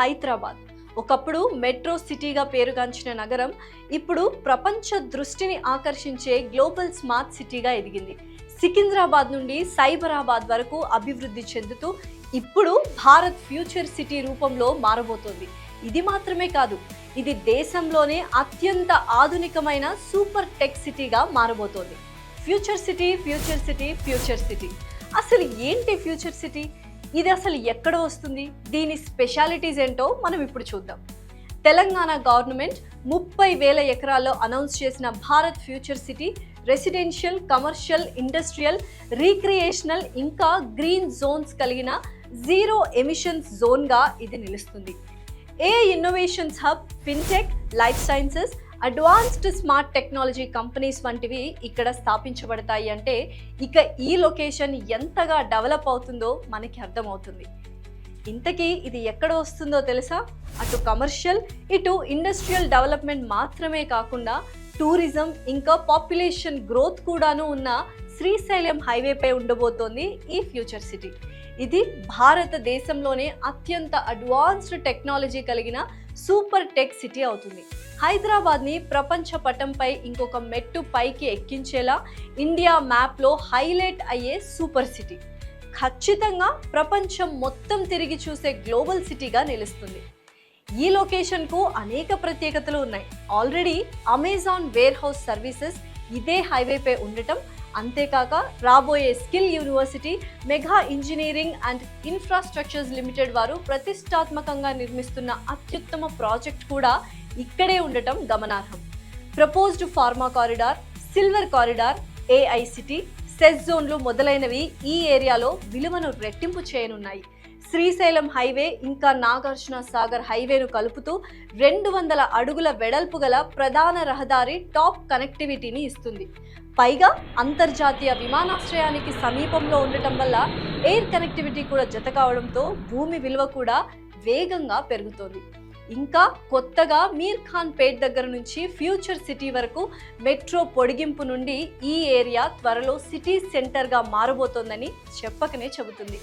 హైదరాబాద్ ఒకప్పుడు మెట్రో సిటీగా పేరుగాంచిన నగరం ఇప్పుడు ప్రపంచ దృష్టిని ఆకర్షించే గ్లోబల్ స్మార్ట్ సిటీగా ఎదిగింది. సికింద్రాబాద్ నుండి సైబరాబాద్ వరకు అభివృద్ధి చెందుతూ ఇప్పుడు భారత్ ఫ్యూచర్ సిటీ రూపంలో మారబోతోంది. ఇది మాత్రమే కాదు, ఇది దేశంలోనే అత్యంత ఆధునికమైన సూపర్ టెక్ సిటీగా మారబోతోంది. Future city, future city, future city. అసలు ఏంటి ఫ్యూచర్ సిటీ? ఇది అసలు ఎక్కడ వస్తుంది? దీని స్పెషాలిటీస్ ఏంటో మనం ఇప్పుడు చూద్దాం. తెలంగాణ గవర్నమెంట్ 30,000 ఎకరాల్లో అనౌన్స్ చేసిన Bharat future city residential, commercial, industrial, recreational ఇంకా గ్రీన్ జోన్స్ కలిగిన జీరో ఎమిషన్స్ జోన్గా ఇది నిలుస్తుంది. Innovations hub, fintech, life sciences, advanced smart technology companies వంటివి ఇక్కడ స్థాపించబడతాయి. అంటే ఇక ఈ లొకేషన్ ఎంతగా డెవలప్ అవుతుందో మనకి అర్థమవుతుంది. ఇంతకీ ఇది ఎక్కడ వస్తుందో తెలుసా? అటు కమర్షియల్, ఇటు ఇండస్ట్రియల్ డెవలప్మెంట్ మాత్రమే కాకుండా టూరిజం ఇంకా పాపులేషన్ గ్రోత్ కూడాను ఉన్న శ్రీశైలం హైవేపై ఉండబోతోంది ఈ ఫ్యూచర్ సిటీ. ఇది భారతదేశంలోనే అత్యంత అడ్వాన్స్డ్ టెక్నాలజీ కలిగిన సూపర్ టెక్ సిటీ అవుతుంది. హైదరాబాద్ని ప్రపంచ పటంపై ఇంకొక మెట్టు పైకి ఎక్కించేలా ఇండియా మ్యాప్లో హైలైట్ అయ్యే సూపర్ సిటీ. ఖచ్చితంగా ప్రపంచం మొత్తం తిరిగి చూసే గ్లోబల్ సిటీగా నిలుస్తుంది. ఈ లొకేషన్కు అనేక ప్రత్యేకతలు ఉన్నాయి. Already Amazon warehouse services ఇదే హైవేపై ఉండటం, అంతేకాక రాబోయే skill university, mega engineering and infrastructures limited వారు ప్రతిష్టాత్మకంగా నిర్మిస్తున్న అత్యుత్తమ ప్రాజెక్ట్ కూడా ఇక్కడే ఉండటం గమనార్హం. Proposed pharma corridor, silver corridor, AI city, సెస్ జోన్లు మొదలైనవి ఈ ఏరియాలో విలువను రెట్టింపు చేయనున్నాయి. శ్రీశైలం హైవే ఇంకా నాగార్జున సాగర్ హైవేను కలుపుతూ 200 అడుగుల వెడల్పు గల ప్రధాన రహదారి టాప్ కనెక్టివిటీని ఇస్తుంది. పైగా అంతర్జాతీయ విమానాశ్రయానికి సమీపంలో ఉండటం వల్ల ఎయిర్ కనెక్టివిటీ కూడా జత కావడంతో భూమి విలువ కూడా వేగంగా పెరుగుతోంది. ఇంకా కొత్తగా మీర్ ఖాన్ పేట్ దగ్గర నుంచి ఫ్యూచర్ సిటీ వరకు మెట్రో పొడిగింపు నుండి ఈ ఏరియా త్వరలో సిటీ సెంటర్గా మారబోతోందని చెప్పకనే చెబుతుంది.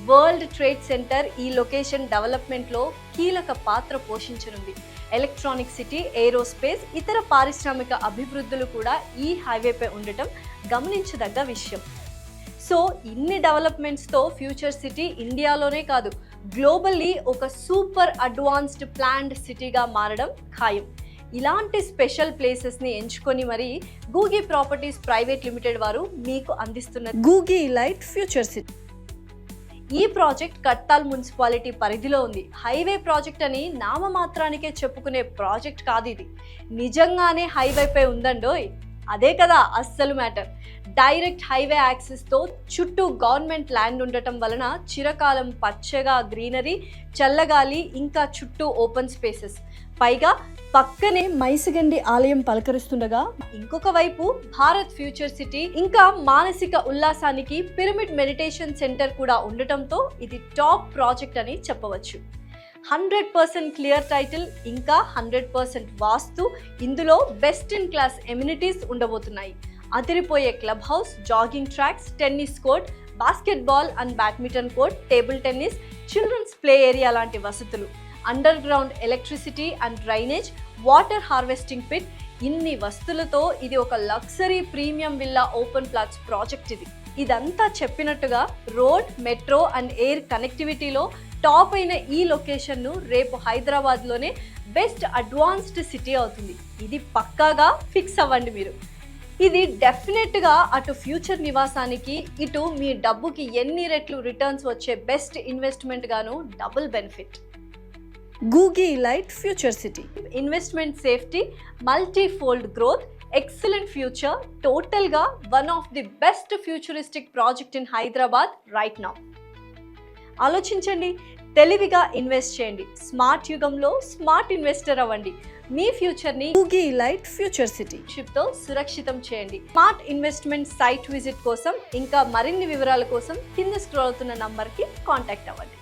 వరల్డ్ ట్రేడ్ సెంటర్ ఈ లొకేషన్ డెవలప్మెంట్లో కీలక పాత్ర పోషించనుంది. ఎలక్ట్రానిక్ సిటీ, ఏరోస్పేస్, ఇతర పారిశ్రామిక అభివృద్ధులు కూడా ఈ హైవేపై ఉండటం గమనించదగ్గ విషయం. సో ఇన్ని డెవలప్మెంట్స్తో ఫ్యూచర్ సిటీ ఇండియాలోనే కాదు, గ్లోబల్లీ ఒక సూపర్ అడ్వాన్స్డ్ ప్లాన్డ్ సిటీగా మారడం ఖాయం. ఇలాంటి స్పెషల్ ప్లేసెస్ని ఎంచుకొని మరి గూగి ప్రాపర్టీస్ ప్రైవేట్ లిమిటెడ్ వారు మీకు అందిస్తున్న గూగి లైట్ ఫ్యూచర్ సిటీ. ఈ ప్రాజెక్ట్ కట్టాల్ మున్సిపాలిటీ పరిధిలో ఉంది. హైవే ప్రాజెక్ట్ అని నామమాత్రానికే చెప్పుకునే ప్రాజెక్ట్ కాదు ఇది. నిజంగానే హైవేపై ఉందండోయ్. అదే కదా అస్సలు మ్యాటర్. డైరెక్ట్ హైవే యాక్సెస్తో చుట్టూ గవర్నమెంట్ ల్యాండ్ ఉండటం వలన చిరకాలం పచ్చగా గ్రీనరీ, చల్లగాలి, ఇంకా చుట్టూ ఓపెన్ స్పేసెస్. పైగా పక్కనే మైసిగండి ఆలయం పలకరిస్తుండగా ఇంకొక వైపు భారత్ ఫ్యూచర్ సిటీ ఇంకా మానసిక ఉల్లాసానికి పిరమిడ్ మెడిటేషన్ సెంటర్ కూడా ఉండటంతో ఇది టాప్ ప్రాజెక్ట్ అని చెప్పవచ్చు. 100% క్లియర్ టైటిల్ ఇంకా 100% వాస్తు. ఇందులో బెస్ట్ ఇన్ క్లాస్ ఎమ్యూనిటీస్ ఉండబోతున్నాయి. అదిరిపోయే club house, jogging tracks, tennis court, basketball and badminton court, table tennis, children's play area లాంటి వసతులు, underground electricity and drainage, water harvesting pit. ఇన్ని వస్తువులతో ఇది ఒక luxury premium villa open plots project. ఇదంతా చెప్పినట్టుగా రోడ్, మెట్రో అండ్ ఎయిర్ కనెక్టివిటీలో top అయిన ఈ లొకేషన్ను రేపు హైదరాబాద్లోనే బెస్ట్ అడ్వాన్స్డ్ సిటీ అవుతుంది. ఇది పక్కాగా ఫిక్స్ అవ్వండి మీరు. ఇది డెఫినెట్గా అటు ఫ్యూచర్ నివాసానికి, ఇటు మీ డబ్బుకి ఎన్ని రెట్లు రిటర్న్స్ వచ్చే బెస్ట్ ఇన్వెస్ట్మెంట్ గాను డబుల్ బెనిఫిట్. గూగి light future city. Investment safety, multifold growth, excellent future, టోటల్గా one of the best futuristic project in Hyderabad right now. ఆలోచించండి, తెలివిగా ఇన్వెస్ట్ చేయండి. స్మార్ట్ యుగంలో స్మార్ట్ ఇన్వెస్టర్ అవ్వండి. మీ ఫ్యూచర్ని గూగి లైట్ ఫ్యూచర్ సిటీ షిప్తో సురక్షితం చేయండి. స్మార్ట్ ఇన్వెస్ట్మెంట్ సైట్ విజిట్ కోసం ఇంకా మరిన్ని వివరాల కోసం కింద స్క్రోల్ అవుతున్న నంబర్కి కాంటాక్ట్ అవ్వండి.